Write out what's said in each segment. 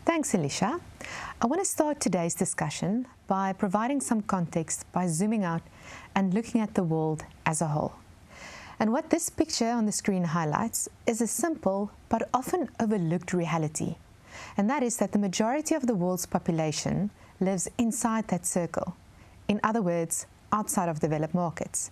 Thanks, Alicia. I want to start today's discussion by providing some context by zooming out and looking at the world as a whole. And what this picture on the screen highlights is a simple but often overlooked reality, and that is that the majority of the world's population lives inside that circle. In other words, outside of developed markets.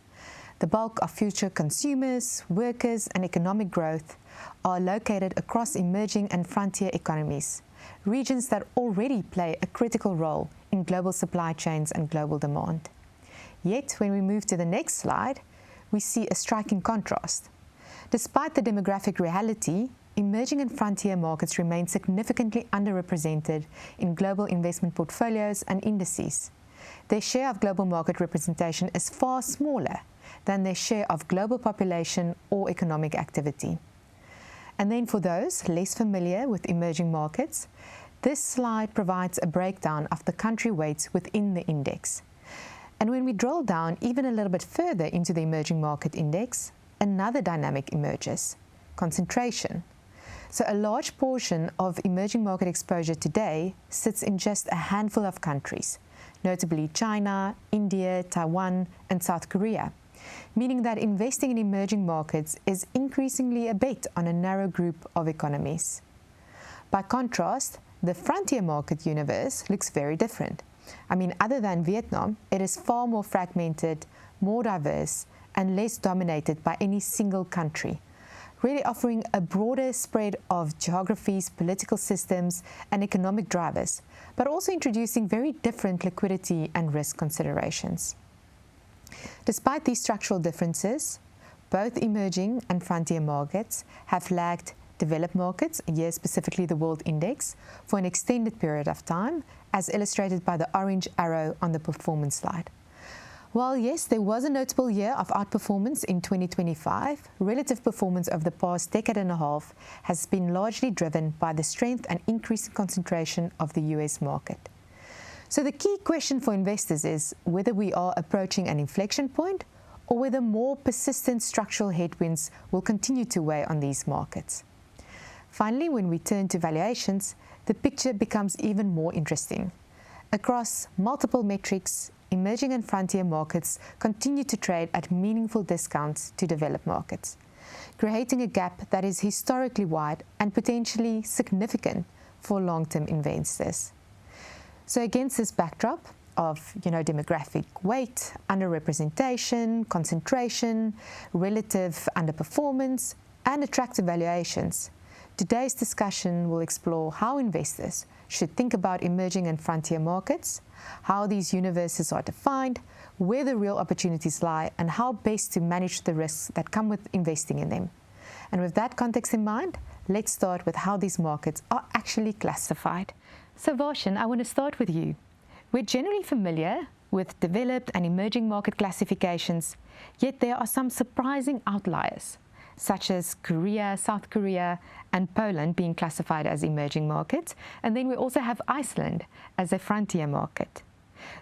The bulk of future consumers, workers, and economic growth are located across emerging and frontier economies, regions that already play a critical role in global supply chains and global demand. Yet, when we move to the next slide, we see a striking contrast. Despite the demographic reality, emerging and frontier markets remain significantly underrepresented in global investment portfolios and indices. Their share of global market representation is far smaller than their share of global population or economic activity. And then for those less familiar with emerging markets, this slide provides a breakdown of the country weights within the index. And when we drill down even a little bit further into the emerging market index, another dynamic emerges: concentration. So a large portion of emerging market exposure today sits in just a handful of countries, notably China, India, Taiwan, and South Korea, meaning that investing in emerging markets is increasingly a bet on a narrow group of economies. By contrast, the frontier market universe looks very different. Other than Vietnam, it is far more fragmented, more diverse, and less dominated by any single country, really offering a broader spread of geographies, political systems, and economic drivers, but also introducing very different liquidity and risk considerations. Despite these structural differences, both emerging and frontier markets have lagged developed markets, here specifically the World Index, for an extended period of time, as illustrated by the orange arrow on the performance slide. While yes, there was a notable year of outperformance in 2025, relative performance over the past decade and a half has been largely driven by the strength and increasing concentration of the US market. So the key question for investors is whether we are approaching an inflection point or whether more persistent structural headwinds will continue to weigh on these markets. Finally, when we turn to valuations, the picture becomes even more interesting. Across multiple metrics, emerging and frontier markets continue to trade at meaningful discounts to developed markets, creating a gap that is historically wide and potentially significant for long-term investors. So against this backdrop of demographic weight, underrepresentation, concentration, relative underperformance, and attractive valuations, today's discussion will explore how investors should think about emerging and frontier markets, how these universes are defined, where the real opportunities lie, and how best to manage the risks that come with investing in them. And with that context in mind, let's start with how these markets are actually classified. So Varshan, I want to start with you. We're generally familiar with developed and emerging market classifications, yet there are some surprising outliers, such as Korea, South Korea, and Poland being classified as emerging markets. And then we also have Iceland as a frontier market.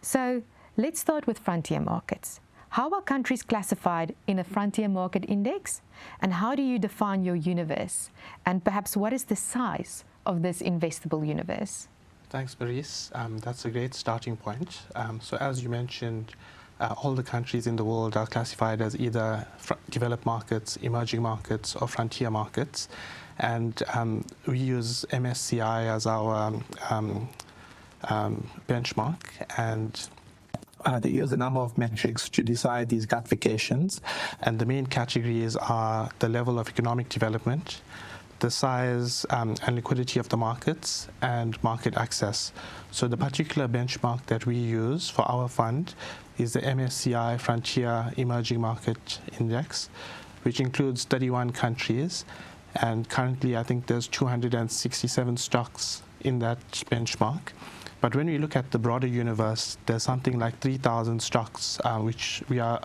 So let's start with frontier markets. How are countries classified in a frontier market index? And how do you define your universe? And perhaps what is the size of this investable universe? Thanks, Marise. That's a great starting point. So as you mentioned, all the countries in the world are classified as either developed markets, emerging markets, or frontier markets. And we use MSCI as our benchmark. And they use a number of metrics to decide these classifications. And the main categories are the level of economic development, the size and liquidity of the markets, and market access. So the particular benchmark that we use for our fund is the MSCI Frontier Emerging Market Index, which includes 31 countries. And currently, I think there's 267 stocks in that benchmark. But when we look at the broader universe, there's something like 3,000 stocks which we are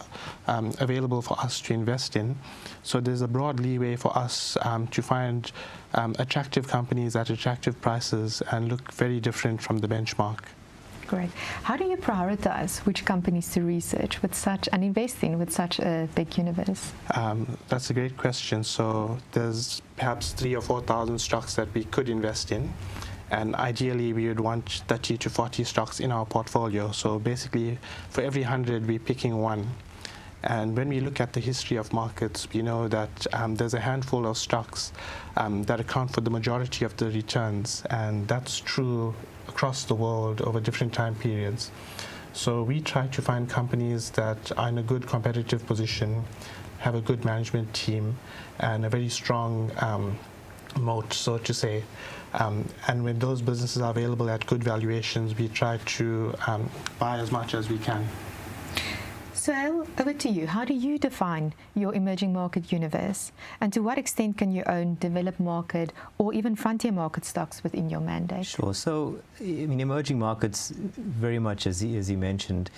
available for us to invest in. So there's a broad leeway for us to find attractive companies at attractive prices and look very different from the benchmark. Great. How do you prioritize which companies to research with such and invest in with such a big universe? That's a great question. So there's perhaps 3,000 or 4,000 stocks that we could invest in. And ideally, we would want 30 to 40 stocks in our portfolio. So basically, for every 100, we're picking one. And when we look at the history of markets, we know that there's a handful of stocks that account for the majority of the returns. And that's true across the world over different time periods. So we try to find companies that are in a good competitive position, have a good management team, and a very strong moat, so to say. And when those businesses are available at good valuations, we try to buy as much as we can. Suhail, over to you. How do you define your emerging market universe? And to what extent can you own developed market or even frontier market stocks within your mandate? Sure. So, I mean, emerging markets, very much as you mentioned,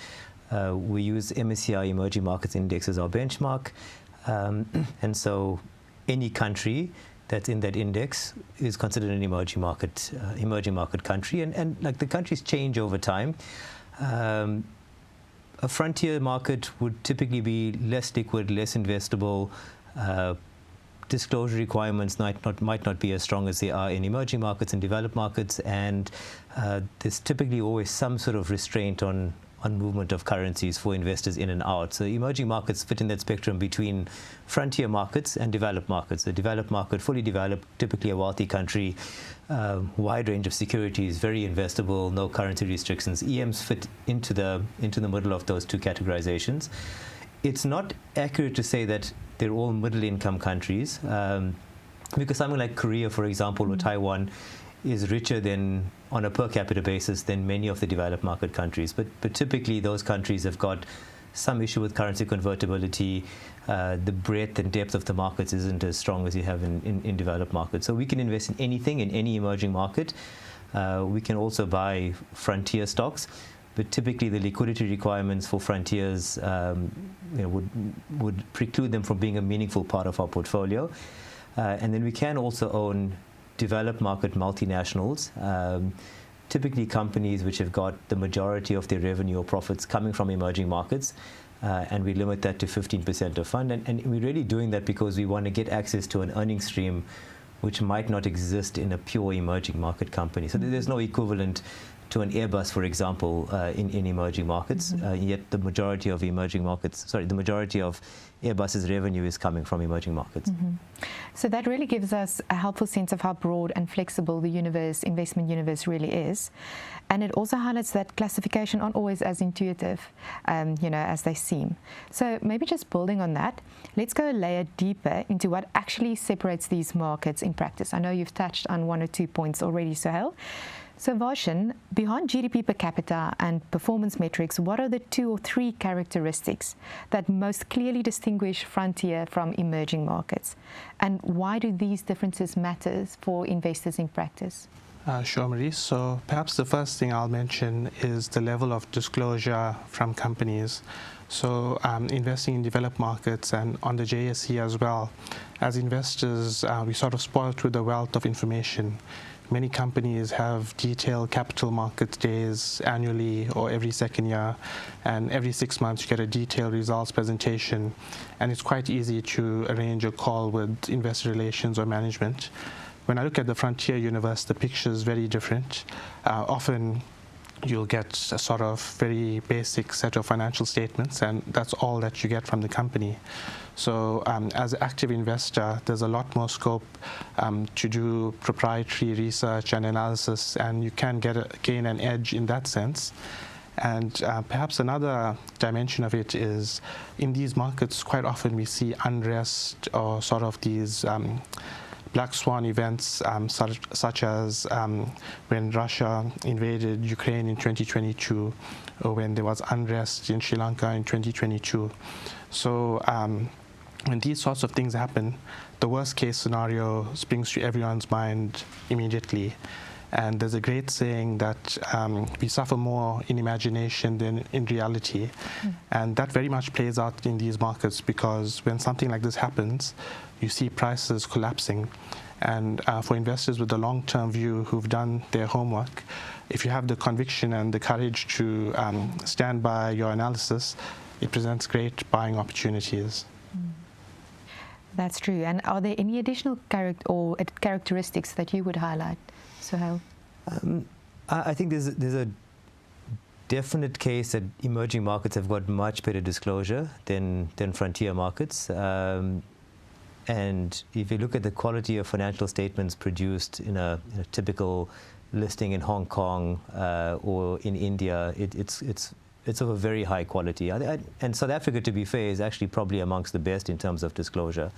we use MSCI Emerging Markets Index as our benchmark. And so any country that's in that index is considered an emerging market country. And like the countries change over time. A frontier market would typically be less liquid, less investable. Disclosure requirements might not be as strong as they are in emerging markets and developed markets, and there's typically always some sort of restraint on movement of currencies for investors in and out. So emerging markets fit in that spectrum between frontier markets and developed markets. The developed market, fully developed, typically a wealthy country, wide range of securities, very investable, no currency restrictions. EMs fit into the middle of those two categorizations. It's not accurate to say that they're all middle-income countries, because something like Korea, for example, or Taiwan is richer than, on a per capita basis, than many of the developed market countries. But typically those countries have got some issue with currency convertibility. The breadth and depth of the markets isn't as strong as you have in developed markets. So we can invest in anything, in any emerging market. We can also buy frontier stocks, but typically the liquidity requirements for frontiers would preclude them from being a meaningful part of our portfolio. And then we can also own developed market multinationals, typically companies which have got the majority of their revenue or profits coming from emerging markets, and we limit that to 15% of fund. And we're really doing that because we want to get access to an earning stream which might not exist in a pure emerging market company. So there's no equivalent to an Airbus, for example, in emerging markets, yet the majority of Airbus's revenue is coming from emerging markets. So that really gives us a helpful sense of how broad and flexible the investment universe really is. And it also highlights that classification aren't always as intuitive, as they seem. So maybe just building on that, let's go a layer deeper into what actually separates these markets in practice. I know you've touched on one or two points already, Suhail. So Varshan, beyond GDP per capita and performance metrics, what are the 2 or 3 characteristics that most clearly distinguish frontier from emerging markets? And why do these differences matter for investors in practice? Sure, Marise. So perhaps the first thing I'll mention is the level of disclosure from companies. So investing in developed markets and on the JSE as well, as investors, we sort of spoiled with the wealth of information. Many companies have detailed capital markets days annually or every second year, and every 6 months you get a detailed results presentation, and it's quite easy to arrange a call with investor relations or management. When I look at the frontier universe, the picture is very different. Often you'll get a sort of very basic set of financial statements, and that's all that you get from the company. So as an active investor, there's a lot more scope to do proprietary research and analysis, and you can gain an edge in that sense. And perhaps another dimension of it is, in these markets, quite often we see unrest or sort of these black swan events, such as when Russia invaded Ukraine in 2022, or when there was unrest in Sri Lanka in 2022. So when these sorts of things happen, the worst case scenario springs to everyone's mind immediately. And there's a great saying that we suffer more in imagination than in reality. And that very much plays out in these markets, because when something like this happens, you see prices collapsing. And for investors with a long-term view who've done their homework, if you have the conviction and the courage to stand by your analysis, it presents great buying opportunities. That's true. And are there any additional characteristics that you would highlight, Suhail? I think there's a definite case that emerging markets have got much better disclosure than frontier markets. And if you look at the quality of financial statements produced in a typical listing in Hong Kong or in India, it's of a very high quality. And South Africa, to be fair, is actually probably amongst the best in terms of disclosure.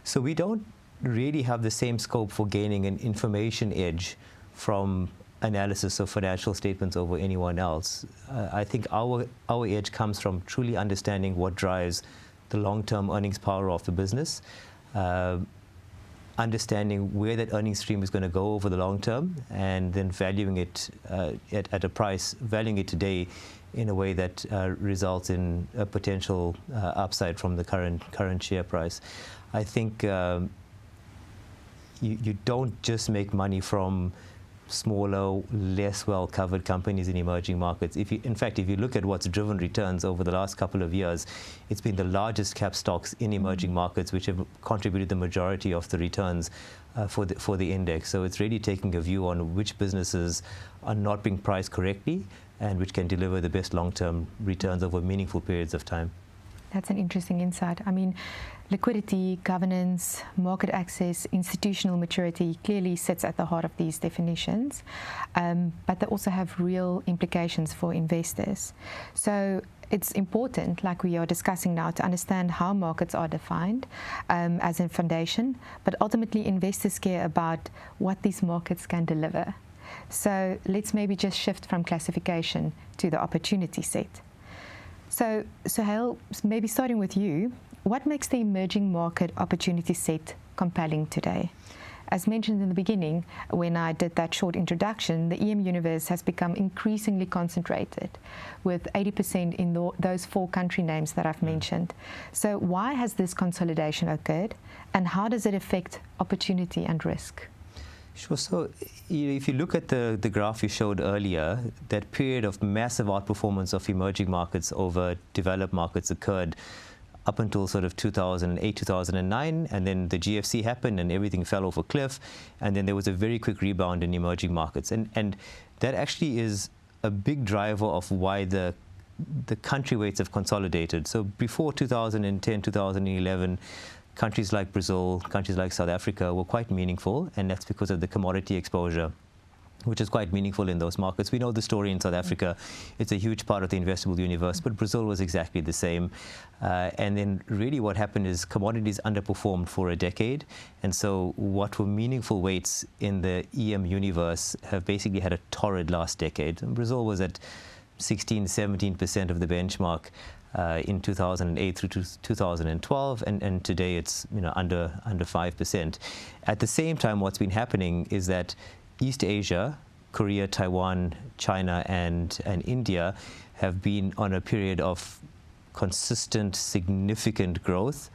So we don't really have the same scope for gaining an information edge from analysis of financial statements over anyone else. I think our edge comes from truly understanding what drives the long-term earnings power of the business, understanding where that earnings stream is going to go over the long term, and then valuing it at a price, valuing it today in a way that results in a potential upside from the current share price. I think you don't just make money from smaller, less well-covered companies in emerging markets. In fact, if you look at what's driven returns over the last couple of years, it's been the largest cap stocks in emerging markets which have contributed the majority of the returns for the index. So it's really taking a view on which businesses are not being priced correctly and which can deliver the best long-term returns over meaningful periods of time. That's an interesting insight. I mean, liquidity, governance, market access, institutional maturity clearly sits at the heart of these definitions, but they also have real implications for investors. So it's important, like we are discussing now, to understand how markets are defined as a foundation, but ultimately investors care about what these markets can deliver. So let's maybe just shift from classification to the opportunity set. So, Suhail, maybe starting with you, what makes the emerging market opportunity set compelling today? As mentioned in the beginning, when I did that short introduction, the EM universe has become increasingly concentrated, with 80% in those 4 country names that I've mentioned. So why has this consolidation occurred, and how does it affect opportunity and risk? Sure. So if you look at the graph you showed earlier, that period of massive outperformance of emerging markets over developed markets occurred up until sort of 2008, 2009, and then the GFC happened and everything fell off a cliff, and then there was a very quick rebound in emerging markets. And that actually is a big driver of why the country weights have consolidated. So before 2010, 2011, countries like Brazil, countries like South Africa were quite meaningful, and that's because of the commodity exposure, which is quite meaningful in those markets. We know the story in South Africa. It's a huge part of the investable universe, but Brazil was exactly the same. And then really what happened is commodities underperformed for a decade, and so what were meaningful weights in the EM universe have basically had a torrid last decade. And Brazil was at 16, 17% of the benchmark in 2008 through 2012, and today it's under 5%. At the same time, what's been happening is that East Asia, Korea, Taiwan, China, and India have been on a period of consistent, significant growth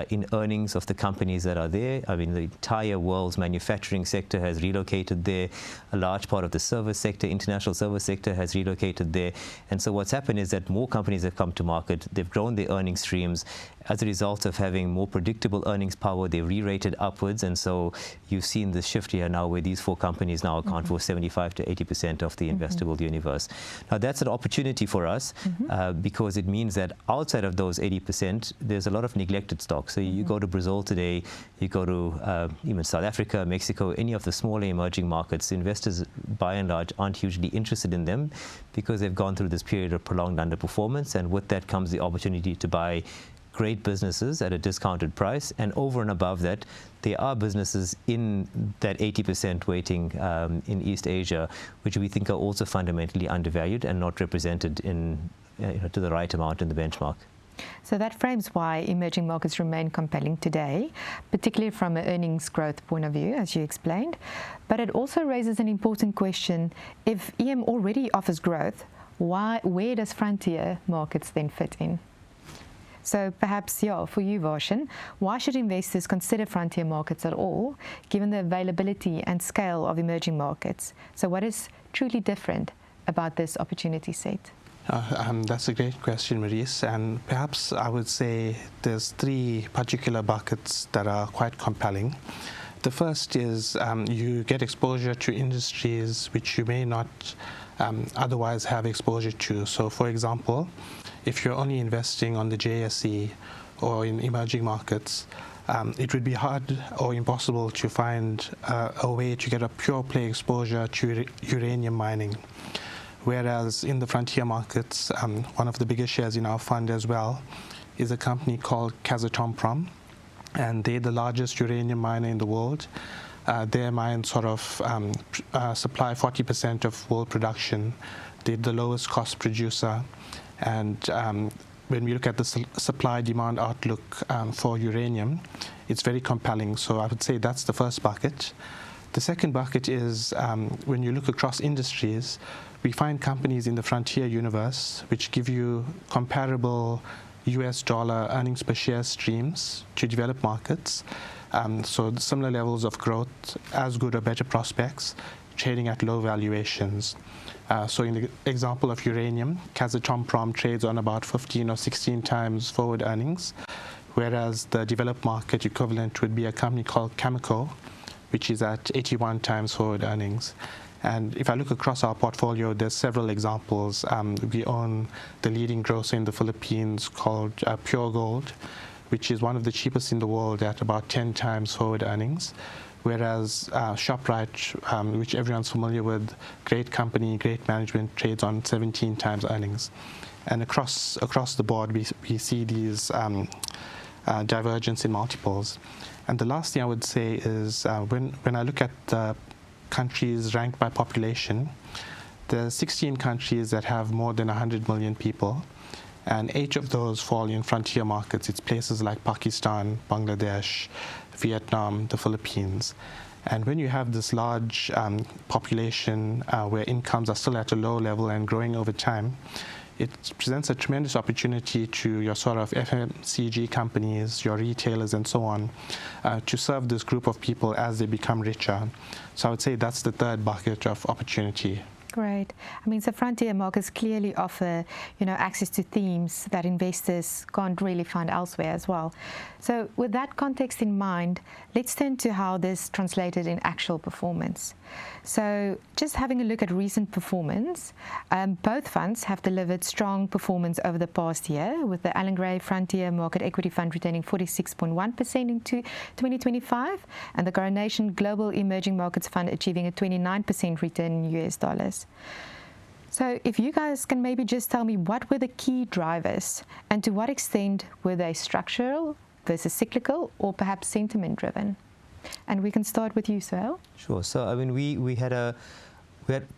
in earnings of the companies that are there. I mean, the entire world's manufacturing sector has relocated there. A large part of the service sector, international service sector, has relocated there. And so what's happened is that more companies have come to market. They've grown their earning streams. As a result of having more predictable earnings power, they re-rated upwards. And so you've seen the shift here now where these 4 companies now account for 75 to 80% of the investable universe. Now, that's an opportunity for us because it means that outside of those 80%, there's a lot of neglected stocks. So you go to Brazil today, you go to even South Africa, Mexico, any of the smaller emerging markets, investors by and large aren't hugely interested in them because they've gone through this period of prolonged underperformance, and with that comes the opportunity to buy great businesses at a discounted price. And over and above that, there are businesses in that 80% weighting in East Asia, which we think are also fundamentally undervalued and not represented in to the right amount in the benchmark. So that frames why emerging markets remain compelling today, particularly from an earnings growth point of view, as you explained. But it also raises an important question. If EM already offers growth, where does frontier markets then fit in? So perhaps, for you, Varshan, why should investors consider frontier markets at all, given the availability and scale of emerging markets? So what is truly different about this opportunity set? That's a great question, Marise. And perhaps I would say there's 3 particular buckets that are quite compelling. The first is you get exposure to industries which you may not otherwise have exposure to. So, for example, if you're only investing on the JSE or in emerging markets, it would be hard or impossible to find a way to get a pure play exposure to uranium mining. Whereas in the frontier markets, one of the biggest shares in our fund as well is a company called Kazatomprom, and they're the largest uranium miner in the world. Their mines sort of supply 40% of world production. They're the lowest cost producer, and when we look at the supply-demand outlook for uranium, it's very compelling. So I would say that's the first bucket. The second bucket is when you look across industries, we find companies in the frontier universe which give you comparable US dollar earnings per share streams to developed markets. So similar levels of growth, as good or better prospects, trading at low valuations. So in the example of uranium, Kazatomprom trades on about 15 or 16 times forward earnings, whereas the developed market equivalent would be a company called Cameco, which is at 81 times forward earnings. And if I look across our portfolio, there's several examples. We own the leading grocer in the Philippines called Pure Gold, which is one of the cheapest in the world at about 10 times forward earnings. Whereas ShopRite, which everyone's familiar with, great company, great management, trades on 17 times earnings. And across the board, we see these divergence in multiples. And the last thing I would say is when I look at the countries ranked by population, there are 16 countries that have more than 100 million people, and 8 of those fall in frontier markets. It's places like Pakistan, Bangladesh, Vietnam, the Philippines. And when you have this large population where incomes are still at a low level and growing over time, it presents a tremendous opportunity to your sort of FMCG companies, your retailers, and so on, to serve this group of people as they become richer. So I would say that's the third bucket of opportunity. Great. I mean, so frontier markets clearly offer, access to themes that investors can't really find elsewhere as well. So with that context in mind, let's turn to how this translated in actual performance. So just having a look at recent performance, both funds have delivered strong performance over the past year, with the Allan Gray Frontier Market Equity Fund retaining 46.1% into 2025, and the Coronation Global Emerging Markets Fund achieving a 29% return in US dollars. So if you guys can maybe just tell me what were the key drivers, and to what extent were they structural versus cyclical, or perhaps sentiment driven? And we can start with you, Suhail. Sure. So I mean, we had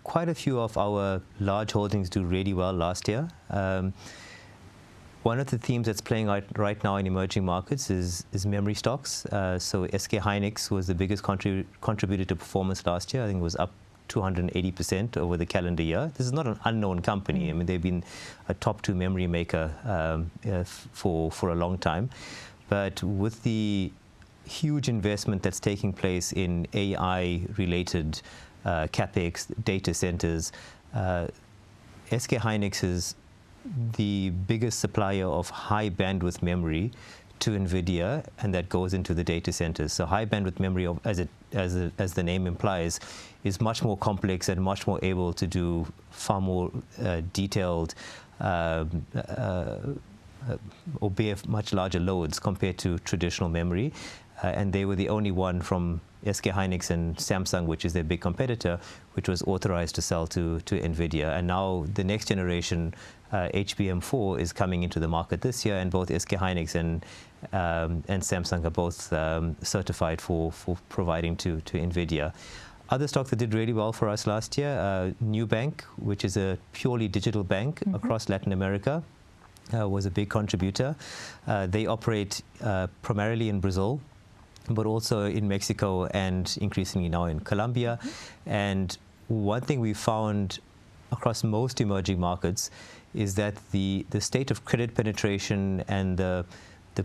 quite a few of our large holdings do really well last year. One of the themes that's playing out right now in emerging markets is memory stocks. So SK Hynix was the biggest contributor to performance last year. I think it was up 280% over the calendar year. This is not an unknown company. I mean, they've been a top 2 memory maker for a long time. But with the huge investment that's taking place in AI-related capex data centers, SK Hynix is the biggest supplier of high bandwidth memory to NVIDIA, and that goes into the data centers. So high bandwidth memory, as the name implies, is much more complex and much more able to do far more detailed or bear much larger loads compared to traditional memory. And they were the only one from SK Hynix and Samsung, which is their big competitor, which was authorized to sell to NVIDIA. And now the next generation, HBM4, is coming into the market this year, and both SK Hynix and Samsung are both certified for providing to NVIDIA. Other stocks that did really well for us last year, Nubank, which is a purely digital bank across Latin America, was a big contributor. They operate primarily in Brazil, but also in Mexico and increasingly now in Colombia. And one thing we found across most emerging markets is that the state of credit penetration and the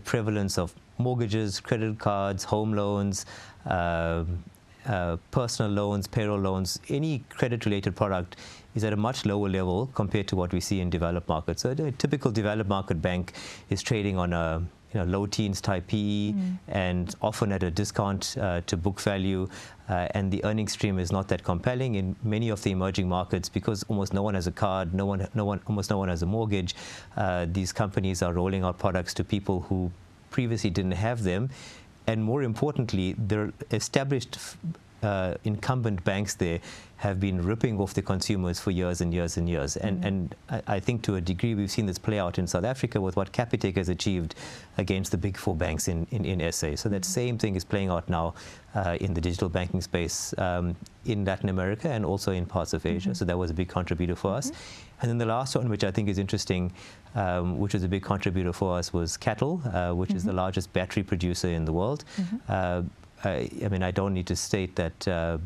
prevalence of mortgages, credit cards, home loans, personal loans, payroll loans, any credit-related product is at a much lower level compared to what we see in developed markets. So a typical developed market bank is trading on a low teens type PE, and often at a discount to book value, and the earning stream is not that compelling in many of the emerging markets because almost no one has a card, almost no one has a mortgage. These companies are rolling out products to people who previously didn't have them, and more importantly, they're established incumbent banks there have been ripping off the consumers for years and years and years. And I think to a degree we've seen this play out in South Africa with what Capitec has achieved against the big four banks in SA. So that same thing is playing out now in the digital banking space in Latin America and also in parts of Asia. So that was a big contributor for us. And then the last one, which I think is interesting, which was a big contributor for us, was Cattle, which is the largest battery producer in the world. I mean, I don't need to state that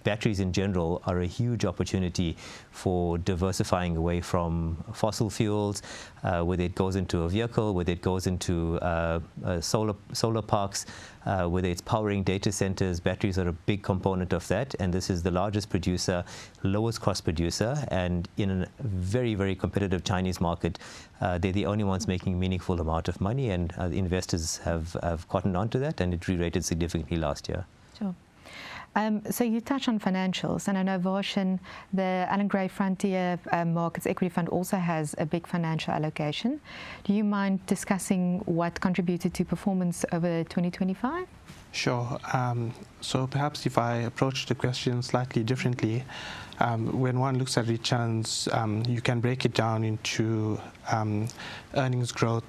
batteries in general are a huge opportunity for diversifying away from fossil fuels, whether it goes into a vehicle, whether it goes into solar parks, whether it's powering data centers. Batteries are a big component of that, and this is the largest producer, lowest cost producer, and in a very, very competitive Chinese market, they're the only ones making a meaningful amount of money, and investors have cottoned onto that, and it re-rated significantly last year. Sure. So you touch on financials, and I know Varshan, the Allan Gray Frontier Markets Equity Fund also has a big financial allocation. Do you mind discussing what contributed to performance over 2025? Sure. So perhaps if I approach the question slightly differently, when one looks at returns, you can break it down into earnings growth,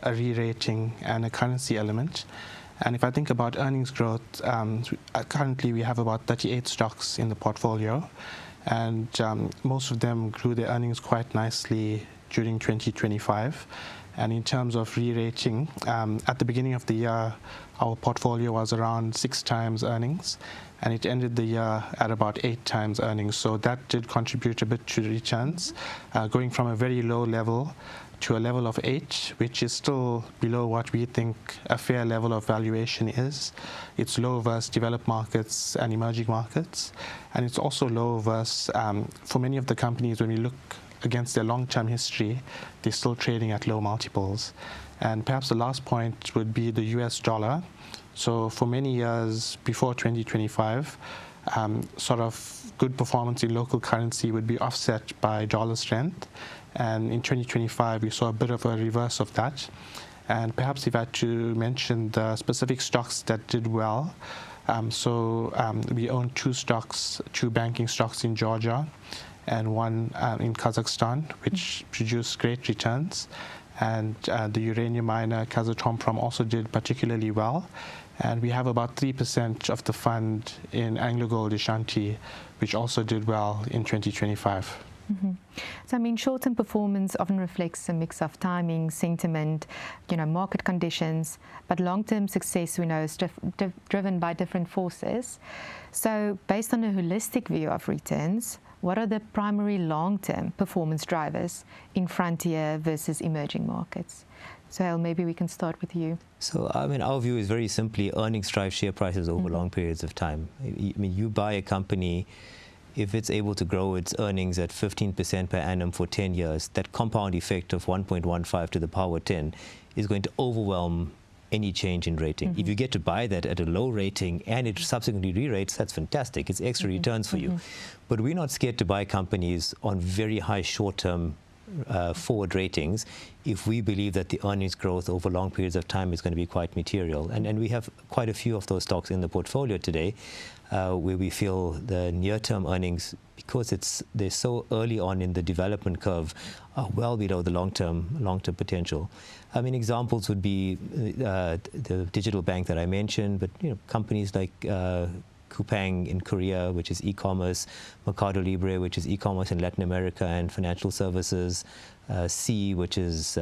a re-rating, and a currency element. And if I think about earnings growth, currently we have about 38 stocks in the portfolio, and most of them grew their earnings quite nicely during 2025. And in terms of re-rating, at the beginning of the year, our portfolio was around 6 times earnings, and it ended the year at about 8 times earnings. So that did contribute a bit to the returns, going from a very low level to a level of 8, which is still below what we think a fair level of valuation is. It's low versus developed markets and emerging markets, and it's also low versus, for many of the companies, when we look against their long-term history, they're still trading at low multiples. And perhaps the last point would be the US dollar. So for many years before 2025, sort of good performance in local currency would be offset by dollar strength. And in 2025, we saw a bit of a reverse of that. And perhaps if I had to mention the specific stocks that did well, we own 2 banking stocks in Georgia and 1 in Kazakhstan, which produced great returns. And the uranium miner Kazatomprom also did particularly well. And we have about 3% of the fund in AngloGold Ashanti, which also did well in 2025. So, I mean, short-term performance often reflects a mix of timing, sentiment, market conditions, but long-term success, we know, is driven by different forces. So, based on a holistic view of returns, what are the primary long-term performance drivers in frontier versus emerging markets? Suhail, maybe we can start with you. So, I mean, our view is very simply earnings drive share prices over long periods of time. I mean, you buy a company, if it's able to grow its earnings at 15% per annum for 10 years, that compound effect of 1.15 to the power 10 is going to overwhelm any change in rating. If you get to buy that at a low rating and it subsequently re-rates, that's fantastic. It's extra returns for you. But we're not scared to buy companies on very high short-term forward ratings if we believe that the earnings growth over long periods of time is going to be quite material. And we have quite a few of those stocks in the portfolio today where we feel the near-term earnings, because they're so early on in the development curve, are well below the long-term potential. I mean, examples would be the digital bank that I mentioned, but companies like Coupang in Korea, which is e-commerce, Mercado Libre, which is e-commerce in Latin America and financial services, C, which is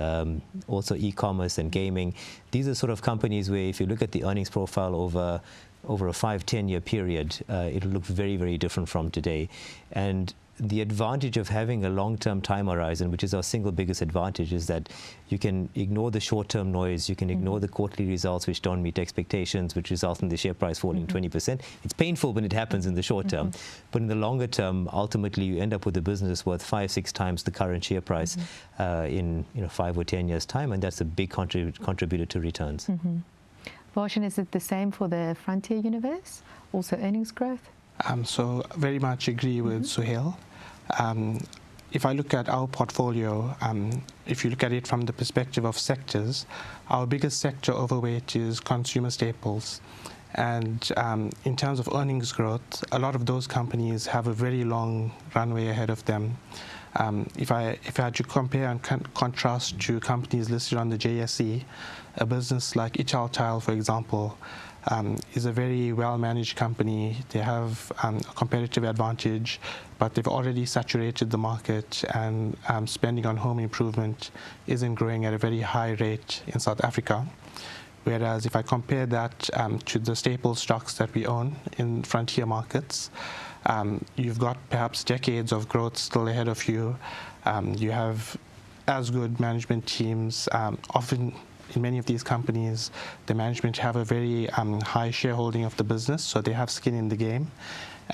also e-commerce and gaming. These are sort of companies where if you look at the earnings profile over a 5-10 year period, it'll look very, very different from today. And the advantage of having a long-term time horizon, which is our single biggest advantage, is that you can ignore the short-term noise, you can ignore the quarterly results which don't meet expectations, which result in the share price falling 20%. It's painful when it happens in the short term, but in the longer term, ultimately you end up with a business worth 5-6 times the current share price in 5 or 10 years' time, and that's a big contributor to returns. Varshan, is it the same for the frontier universe? Also earnings growth? So very much agree with Suhail. If I look at our portfolio, if you look at it from the perspective of sectors, our biggest sector overweight is consumer staples. And in terms of earnings growth, a lot of those companies have a very long runway ahead of them. If I had to compare and contrast to companies listed on the JSE, a business like Ital Tile, for example, is a very well-managed company. They have a competitive advantage, but they've already saturated the market, and spending on home improvement isn't growing at a very high rate in South Africa. Whereas if I compare that to the staple stocks that we own in frontier markets, you've got perhaps decades of growth still ahead of you. You have as good management teams. Often in many of these companies, the management have a very high shareholding of the business, so they have skin in the game.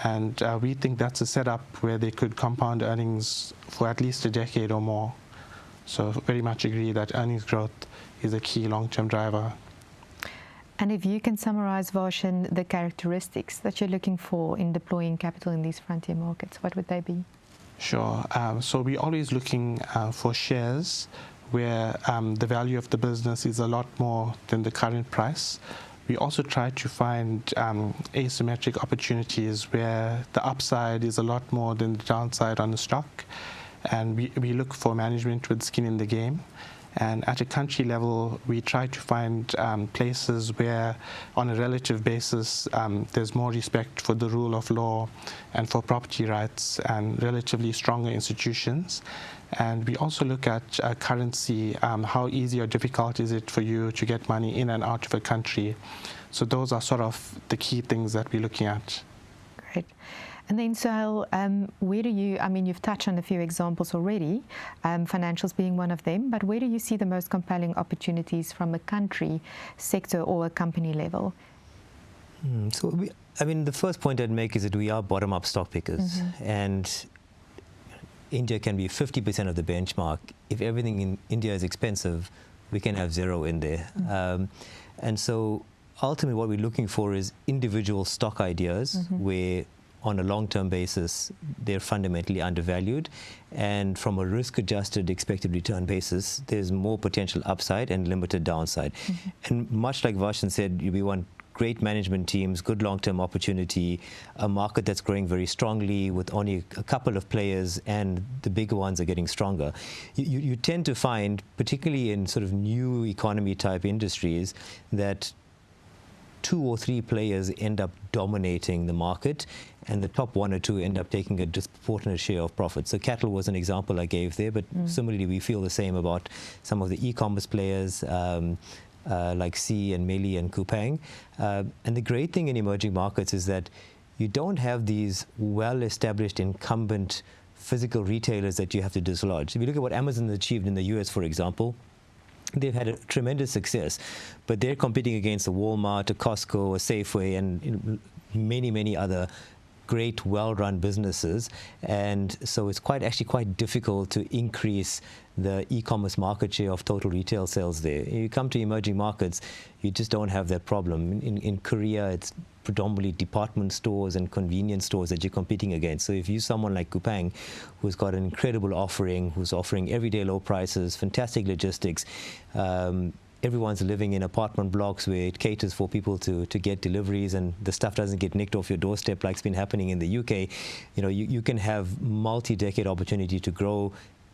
And we think that's a setup where they could compound earnings for at least a decade or more. So very much agree that earnings growth is a key long-term driver. And if you can summarize, Varshan, the characteristics that you're looking for in deploying capital in these frontier markets, what would they be? Sure. So we're always looking for shares where the value of the business is a lot more than the current price. We also try to find asymmetric opportunities where the upside is a lot more than the downside on the stock. And we look for management with skin in the game. And at a country level, we try to find places where, on a relative basis, there's more respect for the rule of law and for property rights and relatively stronger institutions. And we also look at currency, how easy or difficult is it for you to get money in and out of a country. So those are sort of the key things that we're looking at. Great. And then, Suhail, where do you, you've touched on a few examples already, financials being one of them, but where do you see the most compelling opportunities from a country, sector, or a company level? So, the first point I'd make is that we are bottom-up stock pickers. And India can be 50% of the benchmark. If everything in India is expensive, we can have zero in there. And so ultimately what we're looking for is individual stock ideas where on a long-term basis, they're fundamentally undervalued. And from a risk-adjusted expected return basis, there's more potential upside and limited downside. And much like Varshan said, we want great management teams, good long-term opportunity, a market that's growing very strongly with only a couple of players, and the bigger ones are getting stronger. You tend to find, particularly in sort of new economy type industries, that 2 or 3 players end up dominating the market, and the top 1 or 2 end up taking a disproportionate share of profit. So cattle was an example I gave there, but similarly we feel the same about some of the e-commerce players, like C and Meli and Kupang. And the great thing in emerging markets is that you don't have these well-established incumbent physical retailers that you have to dislodge. If you look at what Amazon achieved in the US, for example, they've had a tremendous success, but they're competing against a Walmart, a Costco, a Safeway, and many, many other great, well-run businesses. And so it's actually quite difficult to increase the e-commerce market share of total retail sales there. You come to emerging markets, you just don't have that problem. In Korea, it's predominantly department stores and convenience stores that you're competing against. So if you're someone like Kupang, who's got an incredible offering, who's offering everyday low prices, fantastic logistics, everyone's living in apartment blocks where it caters for people to get deliveries, and the stuff doesn't get nicked off your doorstep like's been happening in the UK. You can have multi-decade opportunity to grow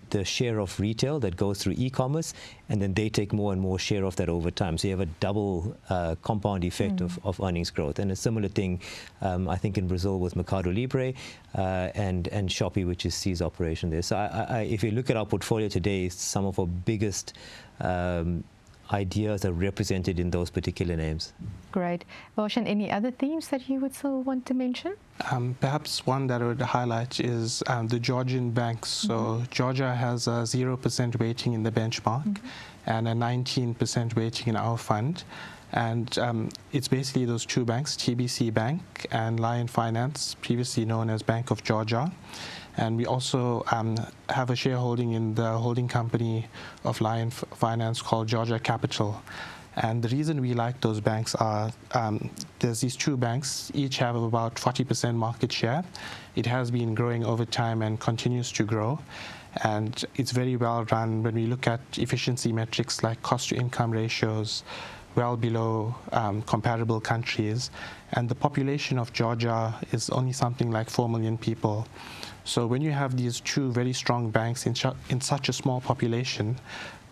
the share of retail that goes through e-commerce, and then they take more and more share of that over time. So you have a double compound effect of earnings growth. And a similar thing, I think, in Brazil with Mercado Libre and Shopee, which is C's operation there. So if you look at our portfolio today, some of our biggest ideas are represented in those particular names. Great. Varshan, any other themes that you would still want to mention? Perhaps one that I would highlight is the Georgian banks. So Georgia has a 0% weighting in the benchmark and a 19% weighting in our fund. And it's basically those two banks, TBC Bank and Lion Finance, previously known as Bank of Georgia. And we also have a shareholding in the holding company of Lion Finance called Georgia Capital. And the reason we like those banks are there's these two banks, each have about 40% market share. It has been growing over time and continues to grow. And it's very well run when we look at efficiency metrics like cost to income ratios, well below comparable countries. And the population of Georgia is only something like 4 million people. So when you have these two very strong banks in such a small population,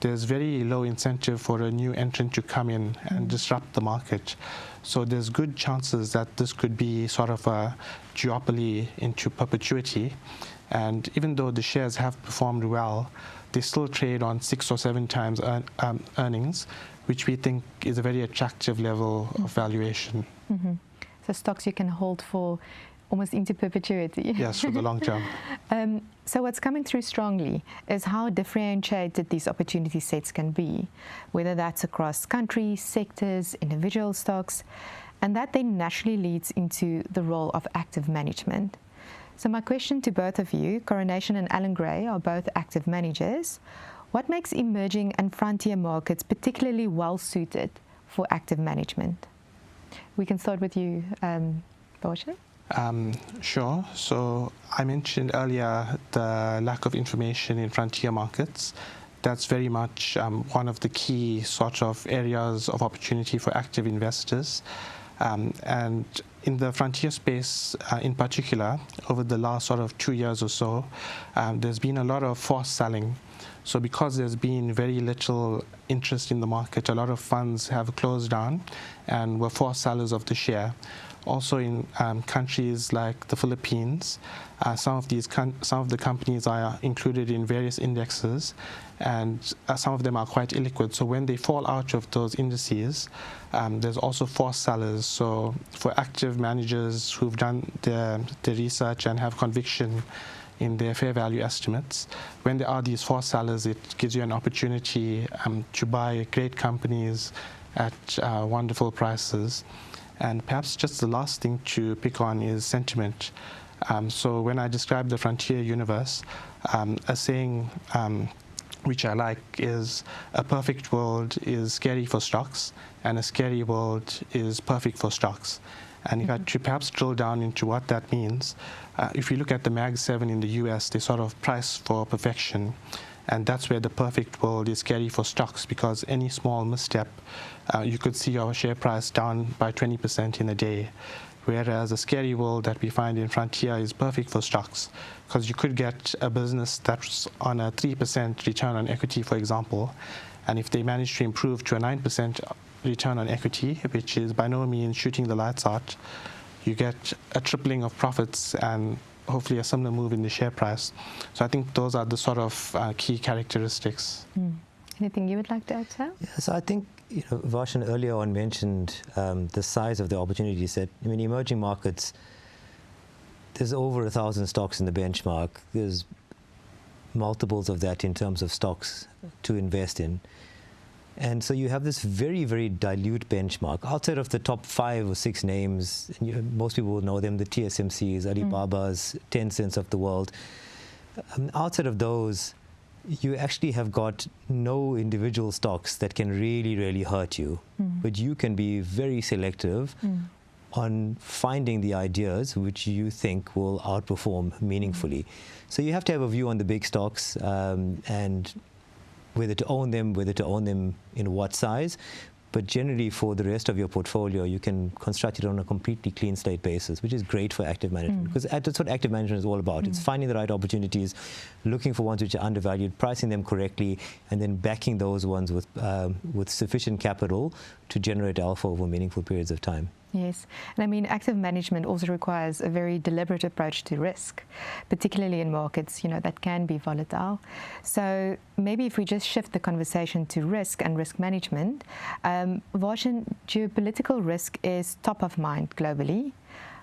there's very low incentive for a new entrant to come in and disrupt the market. So there's good chances that this could be sort of a duopoly into perpetuity. And even though the shares have performed well, they still trade on 6 or 7 times earnings, which we think is a very attractive level of valuation. So stocks you can hold for almost into perpetuity. Yes, for the long term. So what's coming through strongly is how differentiated these opportunity sets can be, whether that's across countries, sectors, individual stocks, and that then naturally leads into the role of active management. So my question to both of you, Coronation and Allan Gray, are both active managers. What makes emerging and frontier markets particularly well suited for active management? We can start with you, Varshan. Sure. So I mentioned earlier the lack of information in frontier markets. That's very much one of the key sort of areas of opportunity for active investors. And in the frontier space in particular, over the last sort of 2 years or so, there's been a lot of forced selling. So because there's been very little interest in the market, a lot of funds have closed down and were forced sellers of the share. Also in countries like the Philippines, some of the companies are included in various indexes, and some of them are quite illiquid. So when they fall out of those indices, there's also forced sellers. So for active managers who've done the research and have conviction in their fair value estimates, when there are these forced sellers, it gives you an opportunity to buy great companies at wonderful prices. And perhaps just the last thing to pick on is sentiment. So when I describe the frontier universe, a saying which I like is a perfect world is scary for stocks and a scary world is perfect for stocks. And if I to perhaps drill down into what that means, if you look at the Mag 7 in the US, they sort of price for perfection. And that's where the perfect world is scary for stocks, because any small misstep, you could see your share price down by 20% in a day. Whereas a scary world that we find in frontier is perfect for stocks, because you could get a business that's on a 3% return on equity, for example, and if they manage to improve to a 9% return on equity, which is by no means shooting the lights out, you get a tripling of profits and hopefully a similar move in the share price. So I think those are the sort of key characteristics. Anything you would like to add, Sal? Yeah, so I think Varshan earlier on mentioned the size of the opportunity set. I mean, emerging markets, there's over 1,000 stocks in the benchmark. There's multiples of that in terms of stocks to invest in. And so you have this very, very dilute benchmark. Outside of the top 5 or 6 names, most people will know them, the TSMCs, Alibabas, Tencents of the world. Outside of those, you actually have got no individual stocks that can really, really hurt you. But you can be very selective on finding the ideas which you think will outperform meaningfully. So you have to have a view on the big stocks and whether to own them in what size. But generally, for the rest of your portfolio, you can construct it on a completely clean slate basis, which is great for active management, because that's what active management is all about. It's finding the right opportunities, looking for ones which are undervalued, pricing them correctly, and then backing those ones with sufficient capital to generate alpha over meaningful periods of time. Yes, and I mean, active management also requires a very deliberate approach to risk, particularly in markets, that can be volatile. So maybe if we just shift the conversation to risk and risk management, Varshan, geopolitical risk is top of mind globally.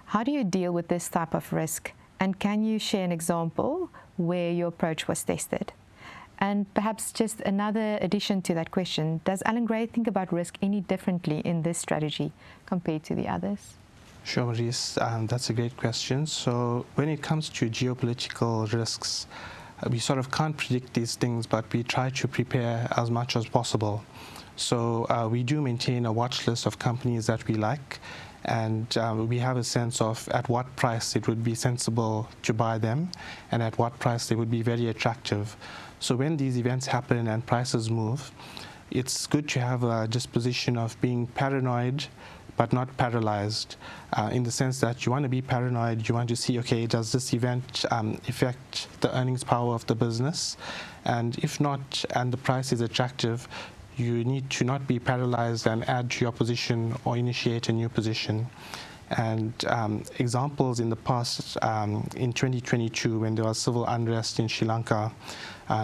How do you deal with this type of risk? And can you share an example where your approach was tested? And perhaps just another addition to that question, does Allan Gray think about risk any differently in this strategy compared to the others? Sure, Marise, that's a great question. So when it comes to geopolitical risks, we sort of can't predict these things, but we try to prepare as much as possible. So we do maintain a watch list of companies that we like, and we have a sense of at what price it would be sensible to buy them and at what price they would be very attractive. So when these events happen and prices move, it's good to have a disposition of being paranoid but not paralyzed, in the sense that you want to be paranoid, you want to see, okay, does this event affect the earnings power of the business? And if not, and the price is attractive, you need to not be paralyzed and add to your position or initiate a new position. And examples in the past, in 2022, when there was civil unrest in Sri Lanka,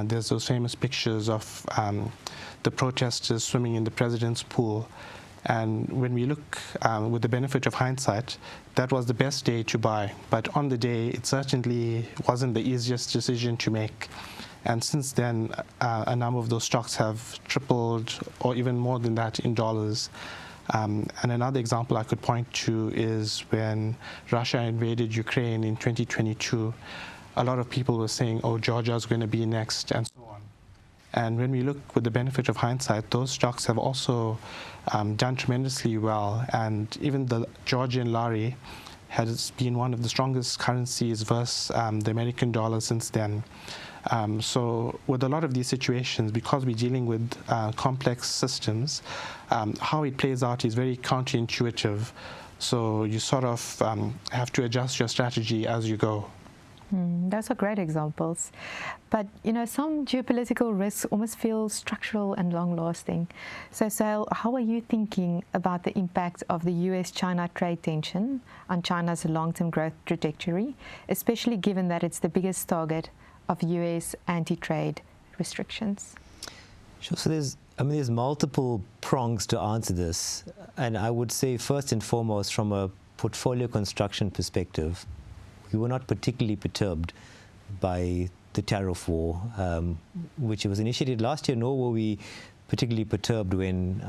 there's those famous pictures of the protesters swimming in the president's pool. And when we look with the benefit of hindsight, that was the best day to buy. But on the day, it certainly wasn't the easiest decision to make. And since then, a number of those stocks have tripled or even more than that in dollars. And another example I could point to is when Russia invaded Ukraine in 2022, a lot of people were saying, oh, Georgia's going to be next, and so on. And when we look with the benefit of hindsight, those stocks have also done tremendously well. And even the Georgian lari has been one of the strongest currencies versus the American dollar since then. So with a lot of these situations, because we're dealing with complex systems, how it plays out is very counterintuitive. So you sort of have to adjust your strategy as you go. Those are great examples. But, some geopolitical risks almost feel structural and long-lasting. So, Suhail, how are you thinking about the impact of the US-China trade tension on China's long-term growth trajectory, especially given that it's the biggest target of US anti-trade restrictions? Sure. So there's multiple prongs to answer this. And I would say first and foremost, from a portfolio construction perspective, we were not particularly perturbed by the tariff war, which was initiated last year, nor were we particularly perturbed when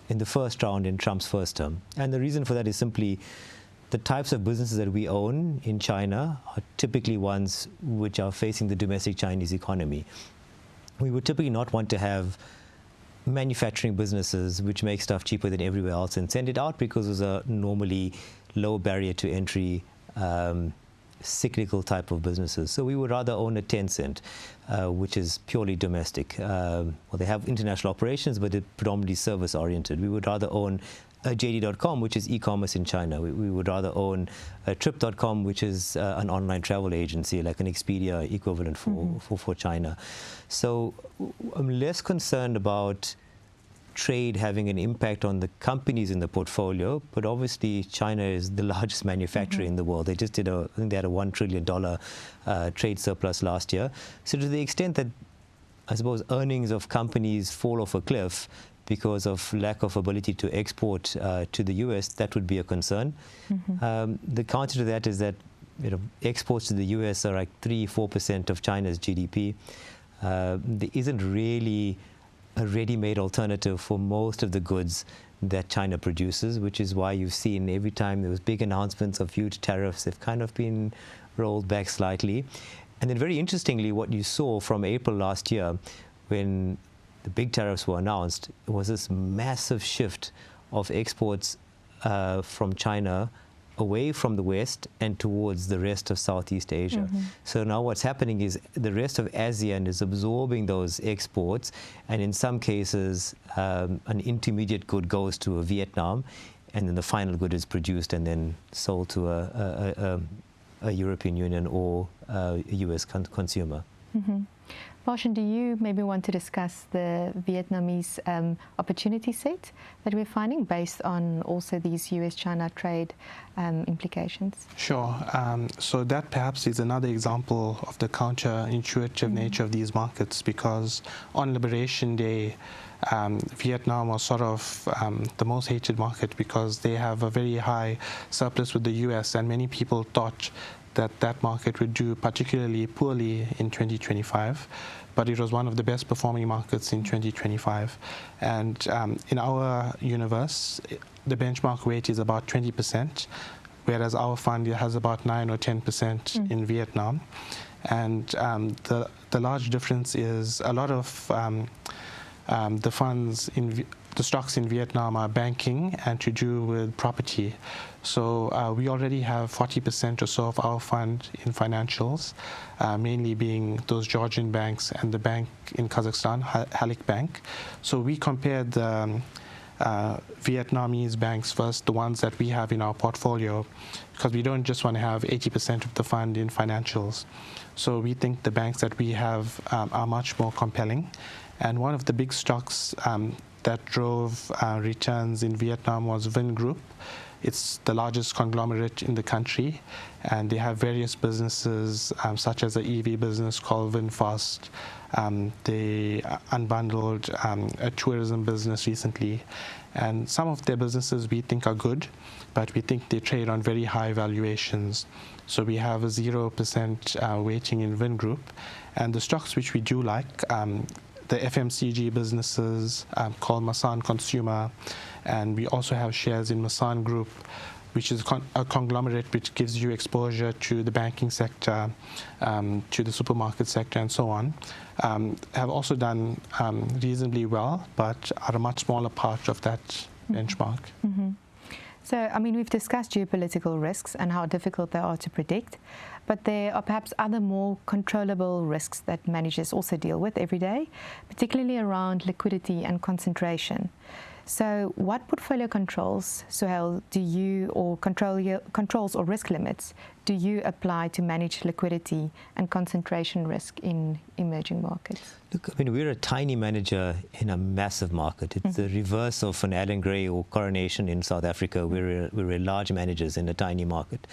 in the first round in Trump's first term. And the reason for that is simply the types of businesses that we own in China are typically ones which are facing the domestic Chinese economy. We would typically not want to have manufacturing businesses which make stuff cheaper than everywhere else and send it out because those are normally low barrier to entry, cyclical type of businesses. So we would rather own a Tencent, which is purely domestic. Well, they have international operations, but they're predominantly service oriented. We would rather own JD.com, which is e-commerce in China. We would rather own Trip.com, which is an online travel agency, like an Expedia equivalent for China. So I'm less concerned about trade having an impact on the companies in the portfolio, but obviously China is the largest manufacturer in the world. They just did I think they had a $1 trillion trade surplus last year. So to the extent that, I suppose, earnings of companies fall off a cliff because of lack of ability to export to the US, that would be a concern. The counter to that is that exports to the US are like 3-4% of China's GDP. There isn't really a ready-made alternative for most of the goods that China produces, which is why you've seen every time there was big announcements of huge tariffs, they've kind of been rolled back slightly. And then very interestingly, what you saw from April last year when the big tariffs were announced was this massive shift of exports from China away from the West and towards the rest of Southeast Asia. So now what's happening is the rest of ASEAN is absorbing those exports, and in some cases an intermediate good goes to a Vietnam, and then the final good is produced and then sold to a European Union or a US consumer. Varshan, do you maybe want to discuss the Vietnamese opportunity set that we're finding based on also these US-China trade implications? Sure. So that perhaps is another example of the counterintuitive nature of these markets, because on Liberation Day, Vietnam was sort of the most hated market because they have a very high surplus with the US, and many people thought that market would do particularly poorly in 2025, but it was one of the best performing markets in 2025. And in our universe, the benchmark weight is about 20%, whereas our fund has about 9 or 10% in Vietnam. And the large difference is a lot of the funds in the stocks in Vietnam are banking and to do with property. So we already have 40% or so of our fund in financials, mainly being those Georgian banks and the bank in Kazakhstan, Halik Bank. So we compared the Vietnamese banks first, the ones that we have in our portfolio, because we don't just want to have 80% of the fund in financials. So we think the banks that we have are much more compelling. And one of the big stocks that drove returns in Vietnam was Vingroup. It's the largest conglomerate in the country, and they have various businesses, such as an EV business called VinFast. They unbundled a tourism business recently, and some of their businesses we think are good, but we think they trade on very high valuations. So we have a 0% weighting in Vingroup, and the stocks which we do like, the FMCG businesses called Masan Consumer, and we also have shares in Masan Group, which is a conglomerate which gives you exposure to the banking sector, to the supermarket sector, and so on, have also done reasonably well, but are a much smaller part of that benchmark. So, I mean, we've discussed geopolitical risks and how difficult they are to predict, but there are perhaps other more controllable risks that managers also deal with every day, particularly around liquidity and concentration. So what portfolio controls, Suhail, do you, or controls or risk limits, do you apply to manage liquidity and concentration risk in emerging markets? Look, I mean, we're a tiny manager in a massive market. It's the reverse of an Allan Gray or Coronation in South Africa. We're large managers in a tiny market.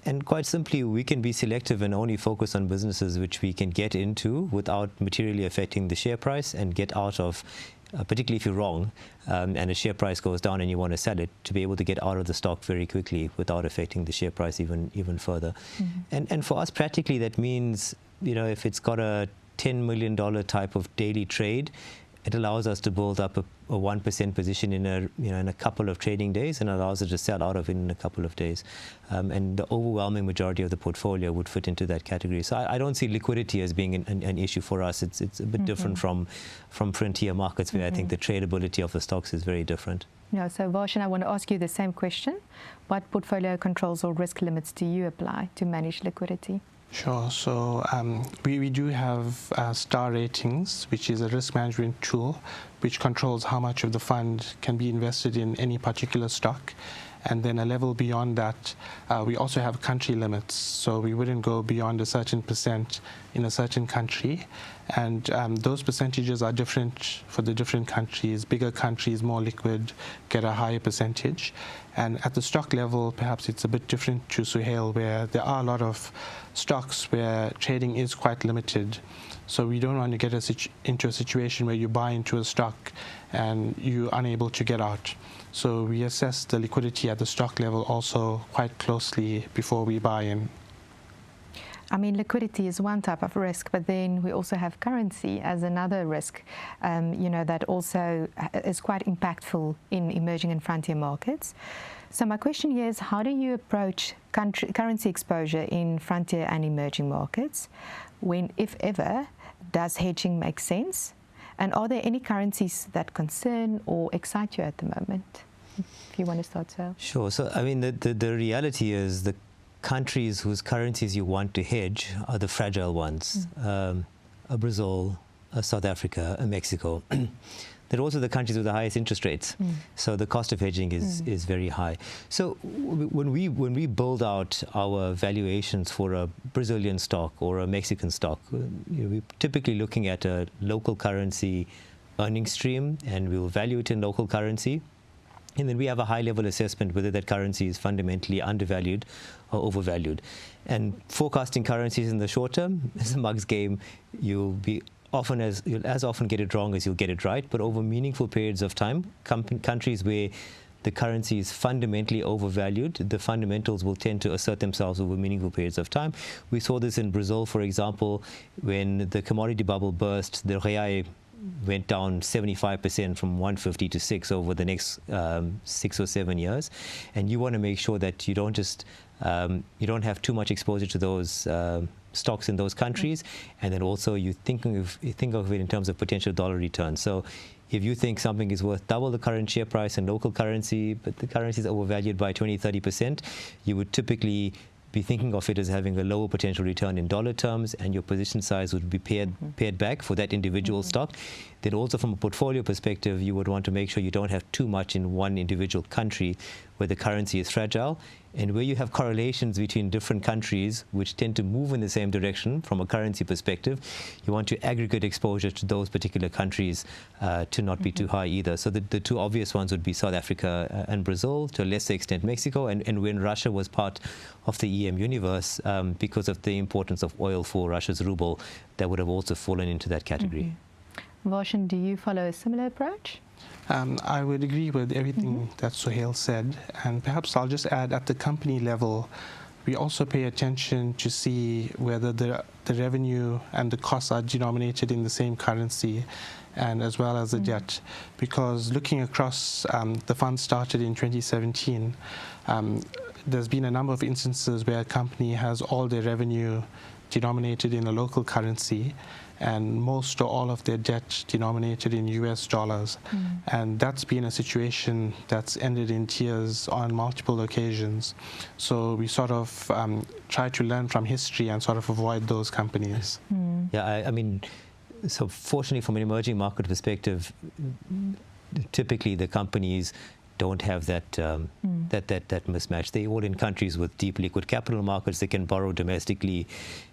And quite simply, we can be selective and only focus on businesses which we can get into without materially affecting the share price and get out of, particularly if you're wrong and the share price goes down and you want to sell it, to be able to get out of the stock very quickly without affecting the share price even further. And for us, practically, that means, you know, if it's got a $10 million type of daily trade, it allows us to build up a 1% position in a couple of trading days, and allows us to sell out of it in a couple of days. And the overwhelming majority of the portfolio would fit into that category. So I don't see liquidity as being an issue for us. It's a bit different from frontier markets, where I think the tradability of the stocks is very different. Yeah, so Varshan, I want to ask you the same question. What portfolio controls or risk limits do you apply to manage liquidity? Sure. So we do have star ratings, which is a risk management tool which controls how much of the fund can be invested in any particular stock. And then a level beyond that, we also have country limits. So we wouldn't go beyond a certain percent in a certain country. And those percentages are different for the different countries. Bigger countries, more liquid, get a higher percentage. And at the stock level, perhaps it's a bit different to Suhail, where there are a lot of stocks where trading is quite limited. So we don't want to get into a situation where you buy into a stock and you're unable to get out. So we assess the liquidity at the stock level also quite closely before we buy in. I mean, liquidity is one type of risk, but then we also have currency as another risk, that also is quite impactful in emerging and frontier markets. So my question here is, how do you approach currency exposure in frontier and emerging markets? When, if ever, does hedging make sense? And are there any currencies that concern or excite you at the moment? If you want to start, Suhail. Sure. So, I mean, the reality is the countries whose currencies you want to hedge are the fragile ones. Brazil, South Africa, Mexico. they're also the countries with the highest interest rates. So the cost of hedging is very high. So when we build out our valuations for a Brazilian stock or a Mexican stock, we're typically looking at a local currency earnings stream, and we'll value it in local currency. And then we have a high-level assessment whether that currency is fundamentally undervalued or overvalued. And forecasting currencies in the short term is a mug's game. You'll as often get it wrong as you'll get it right. But over meaningful periods of time, countries where the currency is fundamentally overvalued, the fundamentals will tend to assert themselves over meaningful periods of time. We saw this in Brazil, for example, when the commodity bubble burst. The real went down 75% from 150 to 6 over the next 6 or 7 years. And you want to make sure that you don't just you don't have too much exposure to those stocks in those countries, and then also you think of it in terms of potential dollar return. So if you think something is worth double the current share price in local currency, but the currency is overvalued by 20-30%, you would typically be thinking of it as having a lower potential return in dollar terms, and your position size would be pared back for that individual stock. Then also from a portfolio perspective, you would want to make sure you don't have too much in one individual country where the currency is fragile, and where you have correlations between different countries which tend to move in the same direction from a currency perspective. You want to aggregate exposure to those particular countries to not be too high either. So the two obvious ones would be South Africa and Brazil, to a lesser extent Mexico, and when Russia was part of the EM universe, because of the importance of oil for Russia's ruble, that would have also fallen into that category. Varshan, do you follow a similar approach? I would agree with everything that Suhail said, and perhaps I'll just add, at the company level, we also pay attention to see whether the revenue and the costs are denominated in the same currency, and as well as the debt. Because looking across, the fund started in 2017, there's been a number of instances where a company has all their revenue denominated in a local currency, and most or all of their debt denominated in US dollars. And that's been a situation that's ended in tears on multiple occasions. So we sort of try to learn from history and sort of avoid those companies. Yeah, I mean, so fortunately from an emerging market perspective, typically the companies don't have that that mismatch. They're all in countries with deep liquid capital markets. They can borrow domestically,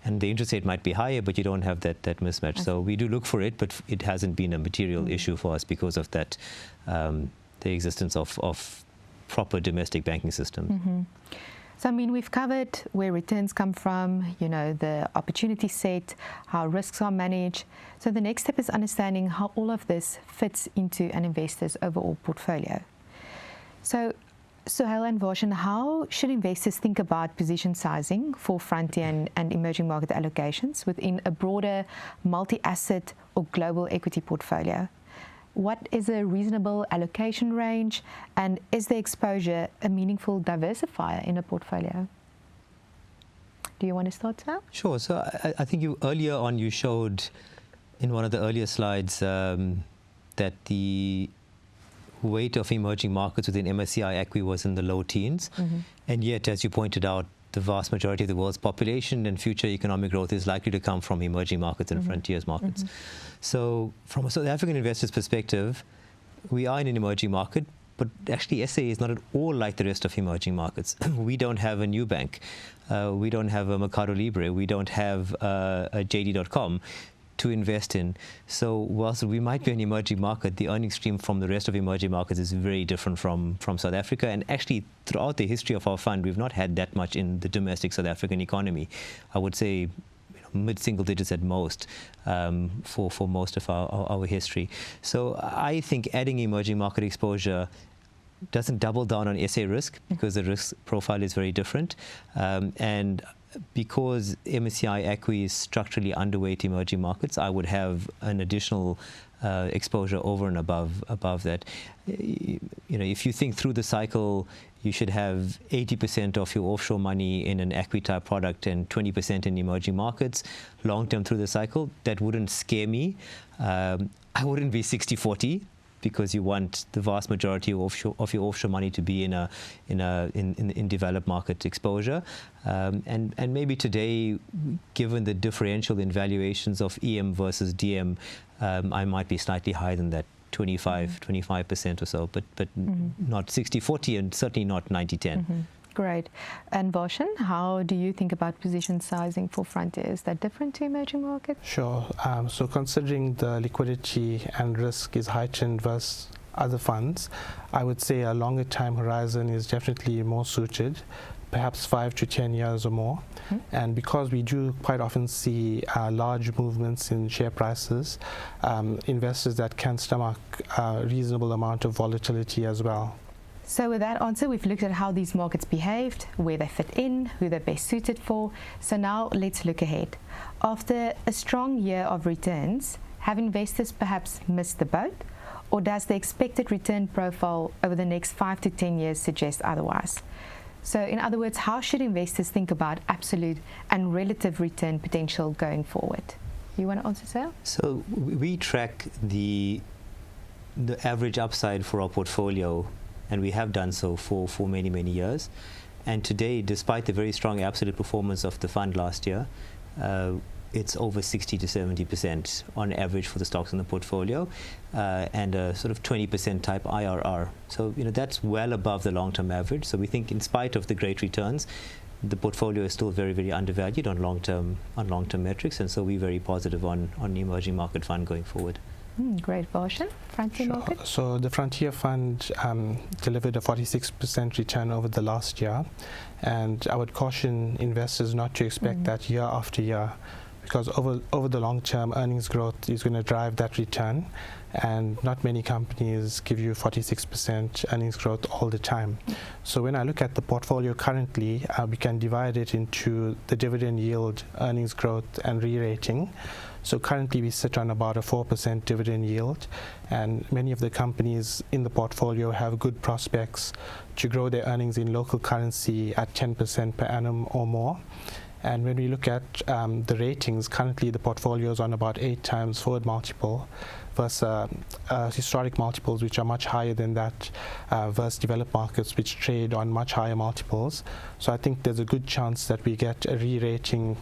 and the interest rate might be higher, but you don't have that mismatch. So we do look for it, but it hasn't been a material issue for us because of that, the existence of proper domestic banking systems. So, I mean, we've covered where returns come from, you know, the opportunity set, how risks are managed. So the next step is understanding how all of this fits into an investor's overall portfolio. So, Suhail and Varshan, how should investors think about position sizing for frontier and emerging market allocations within a broader multi-asset or global equity portfolio? What is a reasonable allocation range, and is the exposure a meaningful diversifier in a portfolio? Do you want to start, Suhail? Sure. So I think earlier on you showed in one of the earlier slides that the weight of emerging markets within MSCI ACWI was in the low teens. And yet, as you pointed out, the vast majority of the world's population and future economic growth is likely to come from emerging markets and frontiers markets. So from a South African investor's perspective, we are in an emerging market, but actually SA is not at all like the rest of emerging markets. We don't have a new bank. We don't have a Mercado Libre. We don't have a JD.com to invest in. So whilst we might be an emerging market, the earnings stream from the rest of emerging markets is very different from South Africa. And actually, throughout the history of our fund, we've not had that much in the domestic South African economy. I would say mid-single digits at most for most of our history. So I think adding emerging market exposure doesn't double down on SA risk, because the risk profile is very different. And because MSCI ACWI is structurally underweight emerging markets, I would have an additional exposure over and above that. You know, if you think through the cycle, you should have 80% of your offshore money in an ACWI type product and 20% in emerging markets. Long term through the cycle, that wouldn't scare me. I wouldn't be 60-40. Because you want the vast majority of your offshore money to be in developed market exposure, and maybe today, given the differential in valuations of EM versus DM, I might be slightly higher than that, 25% or so, but not 60-40 and certainly not 90-10. Great. And Varshan, how do you think about position sizing for Frontier? Is that different to emerging markets? Sure. So considering the liquidity and risk is heightened versus other funds, I would say a longer time horizon is definitely more suited, perhaps 5 to 10 years or more. And because we do quite often see large movements in share prices, investors that can stomach a reasonable amount of volatility as well. So with that answer, we've looked at how these markets behaved, where they fit in, who they're best suited for. So now let's look ahead. After a strong year of returns, have investors perhaps missed the boat? Or does the expected return profile over the next 5 to 10 years suggest otherwise? So in other words, how should investors think about absolute and relative return potential going forward? You want to answer, Suhail? So we track the average upside for our portfolio, and we have done so for many, many years. And today, despite the very strong absolute performance of the fund last year, it's over 60 to 70% on average for the stocks in the portfolio, and a sort of 20% type IRR. So that's well above the long-term average. So we think, in spite of the great returns, the portfolio is still very, very undervalued on long-term metrics, and so we're very positive on the emerging market fund going forward. Great. Varshan, Frontier market? So the Frontier Fund delivered a 46% return over the last year, and I would caution investors not to expect that year after year, because over the long term, earnings growth is going to drive that return, and not many companies give you 46% earnings growth all the time. So when I look at the portfolio currently, we can divide it into the dividend yield, earnings growth, and re-rating. So currently we sit on about a 4% dividend yield, and many of the companies in the portfolio have good prospects to grow their earnings in local currency at 10% per annum or more. And when we look at the ratings, currently the portfolio is on about 8 times forward multiple versus historic multiples, which are much higher than that, versus developed markets, which trade on much higher multiples. So I think there's a good chance that we get a re-rating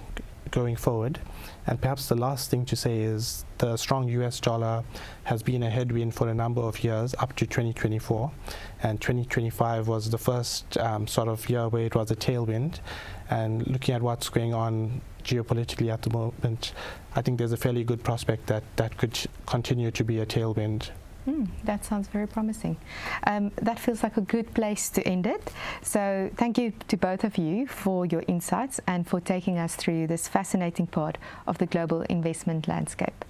going forward. And perhaps the last thing to say is the strong US dollar has been a headwind for a number of years up to 2024, and 2025 was the first sort of year where it was a tailwind. And looking at what's going on geopolitically at the moment, I think there's a fairly good prospect that that could continue to be a tailwind. That sounds very promising. That feels like a good place to end it. So thank you to both of you for your insights and for taking us through this fascinating part of the global investment landscape.